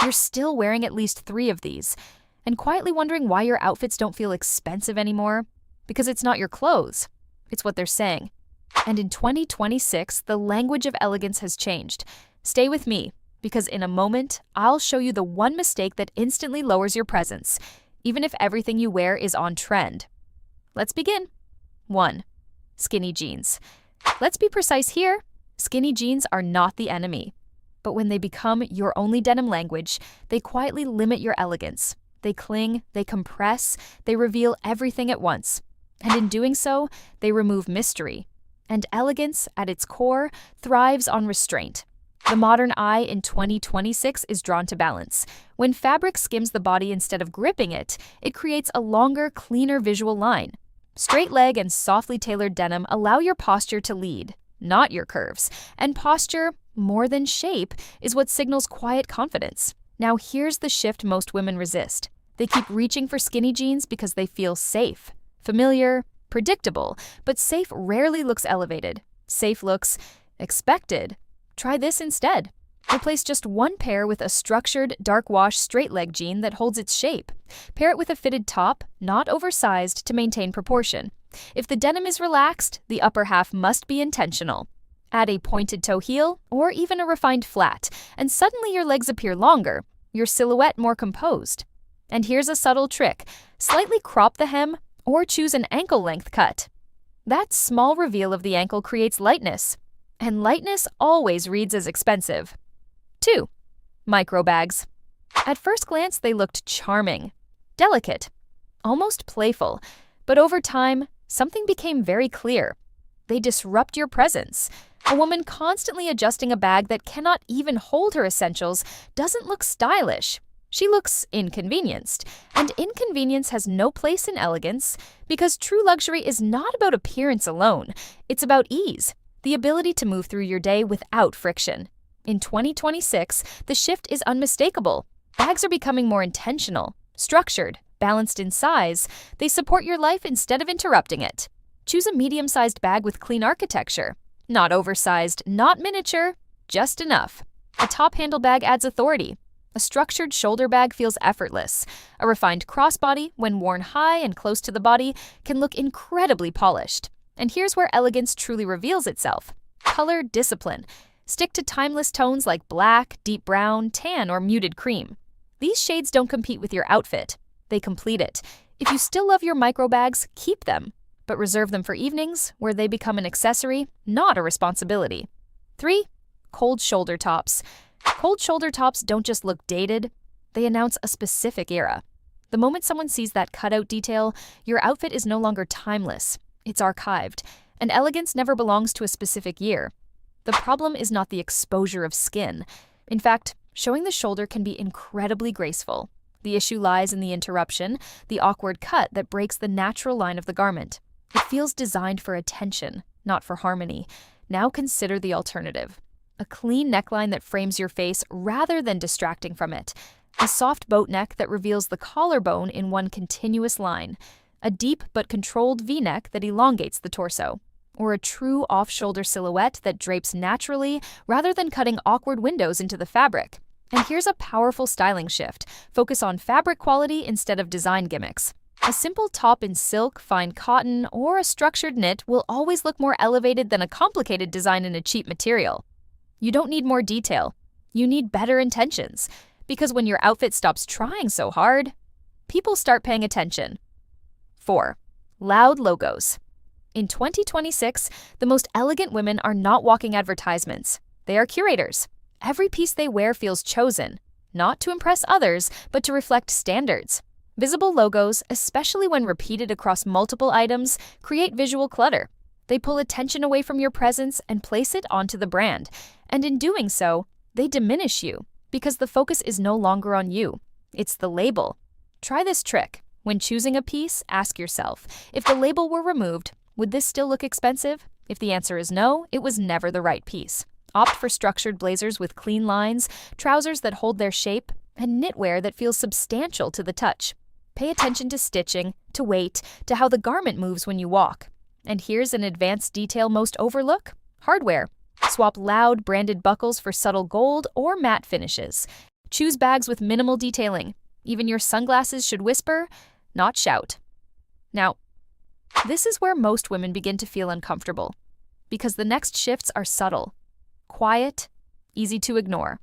You're still wearing at least 3 of these, and quietly wondering why your outfits don't feel expensive anymore? Because it's not your clothes, it's what they're saying. And in 2026, the language of elegance has changed. Stay with me, because in a moment, I'll show you the one mistake that instantly lowers your presence, even if everything you wear is on trend. Let's begin. 1. Skinny jeans. Let's be precise here. Skinny jeans are not the enemy. But when they become your only denim language, they quietly limit your elegance. They cling, they compress, they reveal everything at once. And in doing so, they remove mystery. And elegance, at its core, thrives on restraint. The modern eye in 2026 is drawn to balance. When fabric skims the body instead of gripping it, it creates a longer, cleaner visual line. Straight leg and softly tailored denim allow your posture to lead, not your curves. And posture, more than shape, is what signals quiet confidence. Now here's the shift most women resist. They keep reaching for skinny jeans because they feel safe, familiar, predictable, but safe rarely looks elevated. Safe looks expected. Try this instead. Replace just one pair with a structured, dark wash straight leg jean that holds its shape. Pair it with a fitted top, not oversized, to maintain proportion. If the denim is relaxed, the upper half must be intentional. Add a pointed toe heel or even a refined flat, and suddenly your legs appear longer, your silhouette more composed. And here's a subtle trick. Slightly crop the hem or choose an ankle-length cut. That small reveal of the ankle creates lightness, and lightness always reads as expensive. 2. Micro bags. At first glance, they looked charming, delicate, almost playful, but over time, something became very clear. They disrupt your presence. A woman constantly adjusting a bag that cannot even hold her essentials doesn't look stylish. She looks inconvenienced, and inconvenience has no place in elegance because true luxury is not about appearance alone. It's about ease, the ability to move through your day without friction. In 2026, the shift is unmistakable. Bags are becoming more intentional, structured, balanced in size. They support your life instead of interrupting it. Choose a medium-sized bag with clean architecture. Not oversized, not miniature, just enough. A top handle bag adds authority. A structured shoulder bag feels effortless. A refined crossbody, when worn high and close to the body, can look incredibly polished. And here's where elegance truly reveals itself. Color discipline. Stick to timeless tones like black, deep brown, tan, or muted cream. These shades don't compete with your outfit. They complete it. If you still love your micro bags, keep them, but reserve them for evenings where they become an accessory, not a responsibility. 3. Cold shoulder tops. Cold shoulder tops don't just look dated, they announce a specific era. The moment someone sees that cutout detail, your outfit is no longer timeless. It's archived, and elegance never belongs to a specific year. The problem is not the exposure of skin. In fact, showing the shoulder can be incredibly graceful. The issue lies in the interruption, the awkward cut that breaks the natural line of the garment. It feels designed for attention, not for harmony. Now consider the alternative. A clean neckline that frames your face rather than distracting from it. A soft boat neck that reveals the collarbone in one continuous line. A deep but controlled V-neck that elongates the torso. Or a true off-shoulder silhouette that drapes naturally rather than cutting awkward windows into the fabric. And here's a powerful styling shift. Focus on fabric quality instead of design gimmicks. A simple top in silk, fine cotton, or a structured knit will always look more elevated than a complicated design in a cheap material. You don't need more detail. You need better intentions. Because when your outfit stops trying so hard, people start paying attention. 4. Loud logos. In 2026, the most elegant women are not walking advertisements. They are curators. Every piece they wear feels chosen, not to impress others, but to reflect standards. Visible logos, especially when repeated across multiple items, create visual clutter. They pull attention away from your presence and place it onto the brand. And in doing so, they diminish you because the focus is no longer on you. It's the label. Try this trick. When choosing a piece, ask yourself, if the label were removed, would this still look expensive? If the answer is no, it was never the right piece. Opt for structured blazers with clean lines, trousers that hold their shape, and knitwear that feels substantial to the touch. Pay attention to stitching, to weight, to how the garment moves when you walk. And here's an advanced detail most overlook: hardware. Swap loud, branded buckles for subtle gold or matte finishes. Choose bags with minimal detailing. Even your sunglasses should whisper, not shout. Now, this is where most women begin to feel uncomfortable, because the next shifts are subtle, quiet, easy to ignore.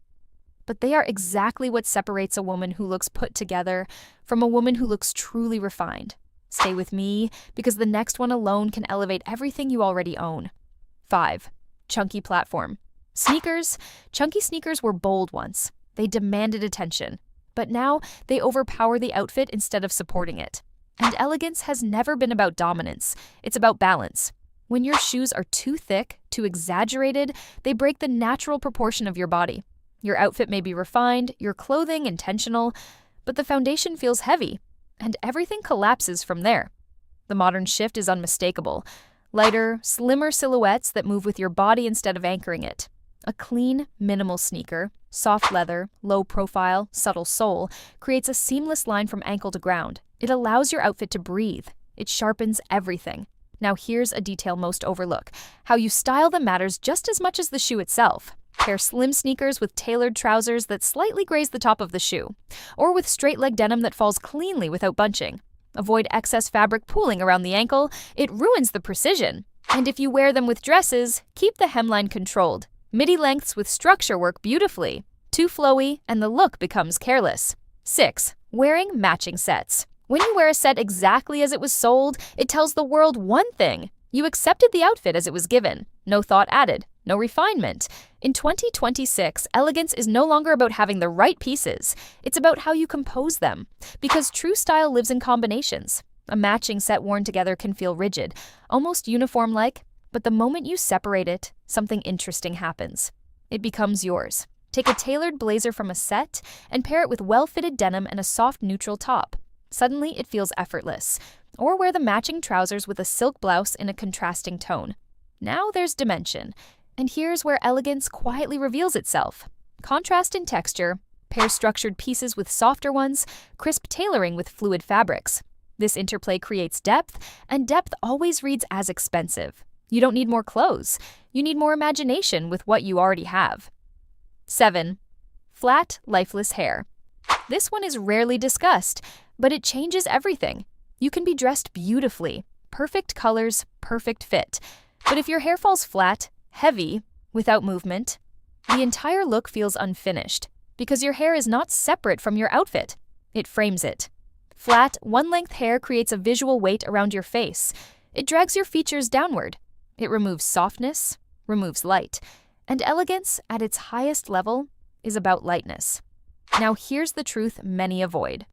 But they are exactly what separates a woman who looks put together from a woman who looks truly refined. Stay with me, because the next one alone can elevate everything you already own. 5. Chunky platform. Sneakers. Chunky sneakers were bold once. They demanded attention. But now they overpower the outfit instead of supporting it. And elegance has never been about dominance. It's about balance. When your shoes are too thick, too exaggerated, they break the natural proportion of your body. Your outfit may be refined, your clothing intentional, but the foundation feels heavy, and everything collapses from there. The modern shift is unmistakable. Lighter, slimmer silhouettes that move with your body instead of anchoring it. A clean, minimal sneaker, soft leather, low profile, subtle sole, creates a seamless line from ankle to ground. It allows your outfit to breathe. It sharpens everything. Now here's a detail most overlook. How you style them matters just as much as the shoe itself. Pair slim sneakers with tailored trousers that slightly graze the top of the shoe, or with straight-leg denim that falls cleanly without bunching. Avoid excess fabric pooling around the ankle. It ruins the precision. And if you wear them with dresses, keep the hemline controlled. Midi lengths with structure work beautifully. Too flowy, and the look becomes careless. 6. Wearing matching sets. When you wear a set exactly as it was sold, it tells the world one thing. You accepted the outfit as it was given. No thought added. No refinement. In 2026, elegance is no longer about having the right pieces. It's about how you compose them. Because true style lives in combinations. A matching set worn together can feel rigid, almost uniform-like, but the moment you separate it, something interesting happens. It becomes yours. Take a tailored blazer from a set and pair it with well-fitted denim and a soft neutral top. Suddenly, it feels effortless. Or wear the matching trousers with a silk blouse in a contrasting tone. Now there's dimension. And here's where elegance quietly reveals itself. Contrast in texture, pair structured pieces with softer ones, crisp tailoring with fluid fabrics. This interplay creates depth, and depth always reads as expensive. You don't need more clothes. You need more imagination with what you already have. 7. Flat, lifeless hair. This one is rarely discussed, but it changes everything. You can be dressed beautifully, perfect colors, perfect fit. But if your hair falls flat, heavy, without movement, the entire look feels unfinished because your hair is not separate from your outfit. It frames it. Flat, one-length hair creates a visual weight around your face. It drags your features downward. It removes softness, removes light. And elegance, at its highest level, is about lightness. Now here's the truth many avoid.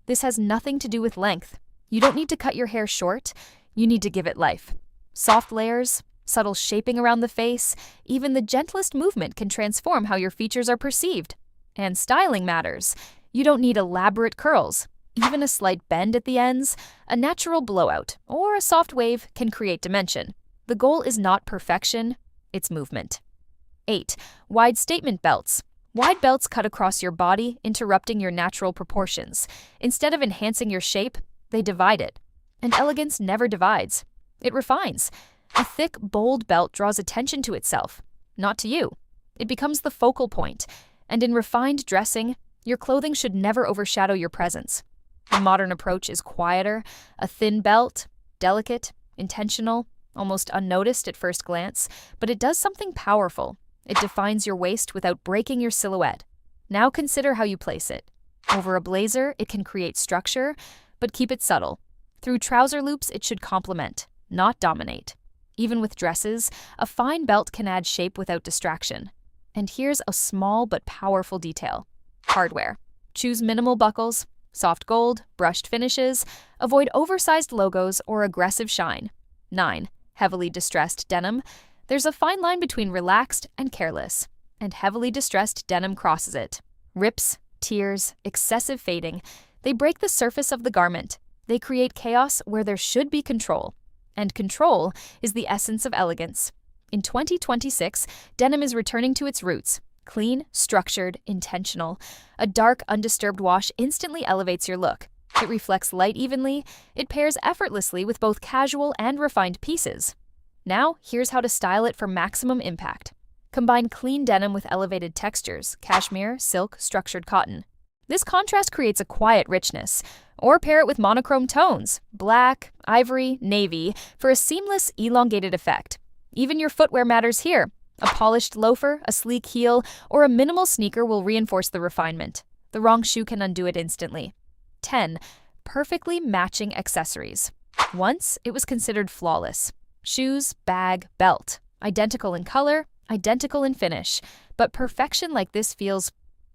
This has nothing to do with length. You don't need to cut your hair short. You need to give it life. Soft layers, subtle shaping around the face, even the gentlest movement can transform how your features are perceived. And styling matters. You don't need elaborate curls. Even a slight bend at the ends, a natural blowout, or a soft wave can create dimension. The goal is not perfection, it's movement. 8. Wide statement belts. Wide belts cut across your body, interrupting your natural proportions. Instead of enhancing your shape, they divide it. And elegance never divides. It refines. A thick, bold belt draws attention to itself, not to you. It becomes the focal point. And in refined dressing, your clothing should never overshadow your presence. The modern approach is quieter, a thin belt, delicate, intentional, almost unnoticed at first glance, but it does something powerful. It defines your waist without breaking your silhouette. Now consider how you place it. Over a blazer, it can create structure, but keep it subtle. Through trouser loops, it should complement, not dominate. Even with dresses, a fine belt can add shape without distraction. And here's a small but powerful detail. Hardware. Choose minimal buckles, soft gold, brushed finishes. Avoid oversized logos or aggressive shine. 9. Heavily distressed denim. There's a fine line between relaxed and careless, and heavily distressed denim crosses it. Rips, tears, excessive fading. They break the surface of the garment. They create chaos where there should be control. And control is the essence of elegance. In 2026, denim is returning to its roots. Clean, structured, intentional. A dark, undisturbed wash instantly elevates your look. It reflects light evenly. It pairs effortlessly with both casual and refined pieces. Now, here's how to style it for maximum impact. Combine clean denim with elevated textures, cashmere, silk, structured cotton. This contrast creates a quiet richness. Or pair it with monochrome tones, black, ivory, navy, for a seamless, elongated effect. Even your footwear matters here. A polished loafer, a sleek heel, or a minimal sneaker will reinforce the refinement. The wrong shoe can undo it instantly. 10. Perfectly matching accessories. Once, it was considered flawless. Shoes, bag, belt. Identical in color, identical in finish. But perfection like this feels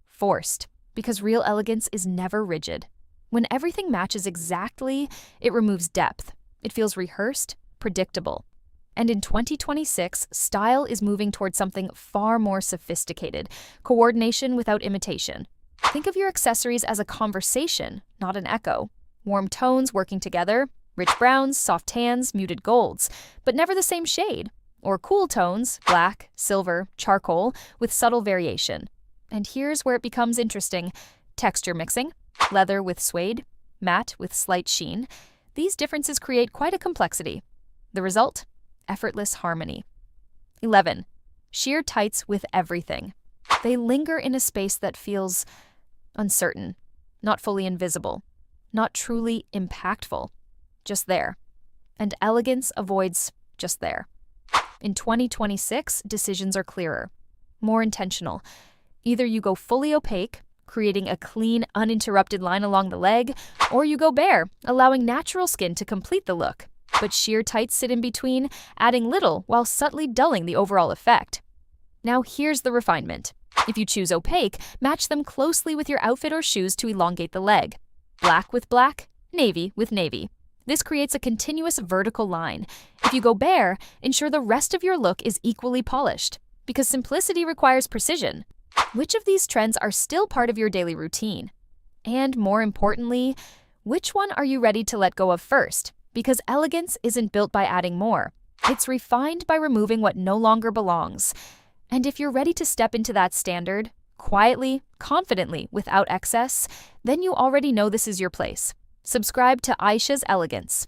forced, because real elegance is never rigid. When everything matches exactly, it removes depth. It feels rehearsed, predictable. And in 2026, style is moving towards something far more sophisticated, coordination without imitation. Think of your accessories as a conversation, not an echo. Warm tones working together, rich browns, soft tans, muted golds, but never the same shade. Or cool tones, black, silver, charcoal, with subtle variation. And here's where it becomes interesting. Texture mixing, leather with suede, matte with slight sheen. These differences create quite a complexity. The result? Effortless harmony. 11. Sheer tights with everything. They linger in a space that feels uncertain, not fully invisible, not truly impactful, just there. And elegance avoids just there. In 2026, decisions are clearer, more intentional. Either you go fully opaque, creating a clean, uninterrupted line along the leg, or you go bare, allowing natural skin to complete the look. But sheer tights sit in between, adding little while subtly dulling the overall effect. Now here's the refinement. If you choose opaque, match them closely with your outfit or shoes to elongate the leg. Black with black, navy with navy. This creates a continuous vertical line. If you go bare, ensure the rest of your look is equally polished, because simplicity requires precision. Which of these trends are still part of your daily routine? And more importantly, which one are you ready to let go of first? Because elegance isn't built by adding more. It's refined by removing what no longer belongs. And if you're ready to step into that standard, quietly, confidently, without excess, then you already know this is your place. Subscribe to Aisha's Elegance.